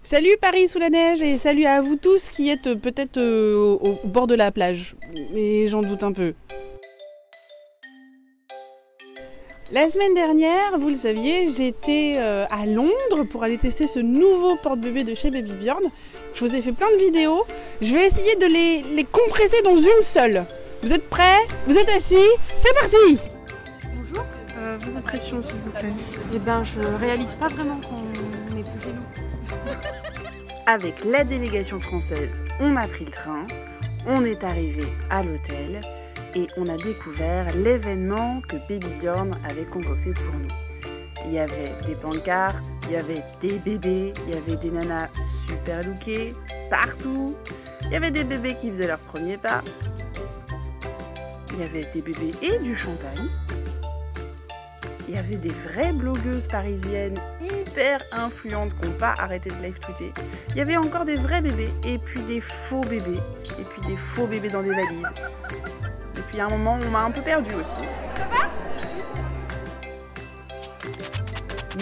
Salut Paris sous la neige et salut à vous tous qui êtes peut-être au bord de la plage, mais j'en doute un peu. La semaine dernière, vous le saviez, j'étais à Londres pour aller tester ce nouveau porte-bébé de chez Baby Björn. Je vous ai fait plein de vidéos, je vais essayer de les compresser dans une seule. Vous êtes prêts? Vous êtes assis? C'est parti! Bonjour, vos impressions s'il vous plaît. Eh ben, je réalise pas vraiment qu'on est plus chez nous. Avec la délégation française, on a pris le train, on est arrivé à l'hôtel et on a découvert l'événement que Baby Björn avait concocté pour nous. Il y avait des pancartes, il y avait des bébés, il y avait des nanas super lookées partout, il y avait des bébés qui faisaient leur premier pas, il y avait des bébés et du champagne. Il y avait des vraies blogueuses parisiennes hyper influentes qui n'ont pas arrêté de live tweeter. Il y avait encore des vrais bébés et puis des faux bébés. Et puis des faux bébés dans des valises. Et puis à un moment, on m'a un peu perdu aussi.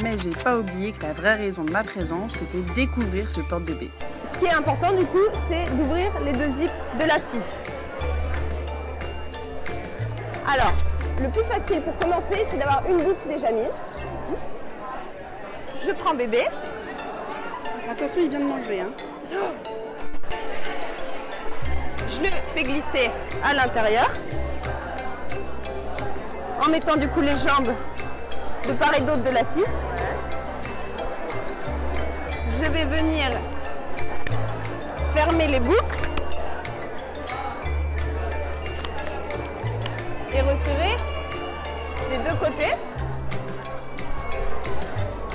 Mais j'ai pas oublié que la vraie raison de ma présence, c'était découvrir ce porte-bébé. Ce qui est important du coup, c'est d'ouvrir les deux zips de l'assise. Alors, le plus facile pour commencer, c'est d'avoir une boucle déjà mise. Je prends bébé. Attention, il vient de manger, hein. Je le fais glisser à l'intérieur. En mettant du coup les jambes de part et d'autre de l'assise. Je vais venir fermer les boucles. Et resserrer des deux côtés.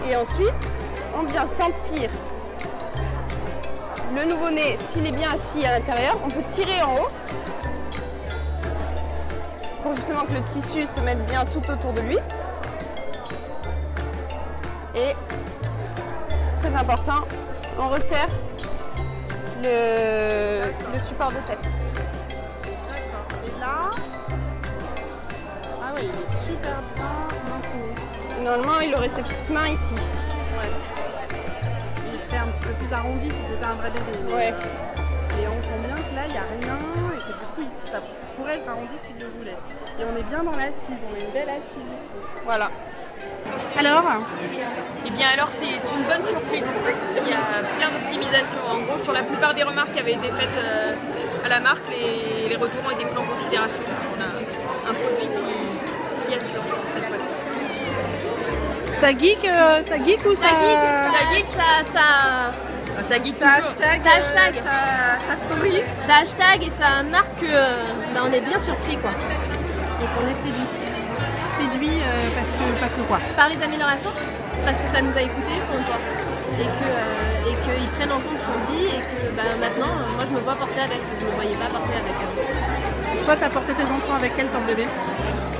Et ensuite, on vient sentir le nouveau-né, s'il est bien assis à l'intérieur, on peut tirer en haut pour justement que le tissu se mette bien tout autour de lui. Et, très important, on resserre le support de tête. D'accord. Et là, ah oui, il est super bien maintenu. Normalement, il aurait ses petites mains ici. Ouais. Il serait un petit peu plus arrondi si c'était un vrai bébé. Mais, Ouais. et on sent bien que là, il n'y a rien et que du coup, ça pourrait être arrondi s'il le voulait. Et on est bien dans l'assise, on a une belle assise ici. Voilà. Alors, Eh bien alors c'est une bonne surprise. Il y a plein d'optimisations. En gros, sur la plupart des remarques qui avaient été faites à la marque, les retours ont été pris en considération. On a un produit qui assure cette fois-ci. ça geek ou ça... Ça geek, ça hashtag, ça story, ça hashtag et ça marque que on est bien surpris quoi. Et qu'on est séduit. séduit parce que quoi? Par les améliorations, parce que ça nous a écoutés pour une fois. Et qu'ils prennent en compte ce qu'on dit et que maintenant, moi je me vois porter avec, je ne me voyais pas porter avec. Toi, t'as porté tes enfants avec quel porte-bébé?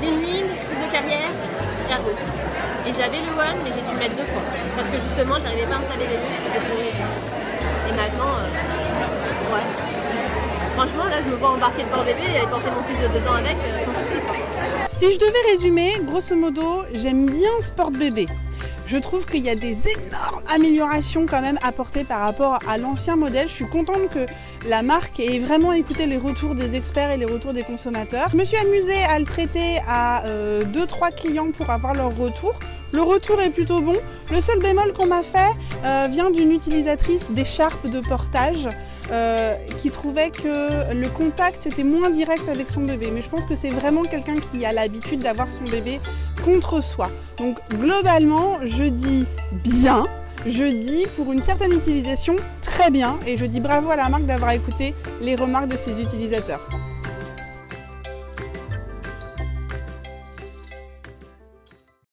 Linling, Physio Carrière, Ergo. Et j'avais le One, mais j'ai dû le mettre 2 fois. Parce que justement, j'arrivais pas à installer les bus, c'était trop léger. Et maintenant, ouais. Franchement, là, je me vois embarquer le porte-bébé et porter mon fils de 2 ans avec, sans souci quoi. Si je devais résumer, grosso modo, j'aime bien ce porte-bébé. Je trouve qu'il y a des énormes améliorations quand même apportées par rapport à l'ancien modèle. Je suis contente que la marque ait vraiment écouté les retours des experts et les retours des consommateurs. Je me suis amusée à le prêter à 2-3 clients pour avoir leur retour. Le retour est plutôt bon. Le seul bémol qu'on m'a fait vient d'une utilisatrice d'écharpe de portage qui trouvait que le contact était moins direct avec son bébé. Mais je pense que c'est vraiment quelqu'un qui a l'habitude d'avoir son bébé contre soi. Donc globalement, je dis bien, je dis pour une certaine utilisation très bien et je dis bravo à la marque d'avoir écouté les remarques de ses utilisateurs.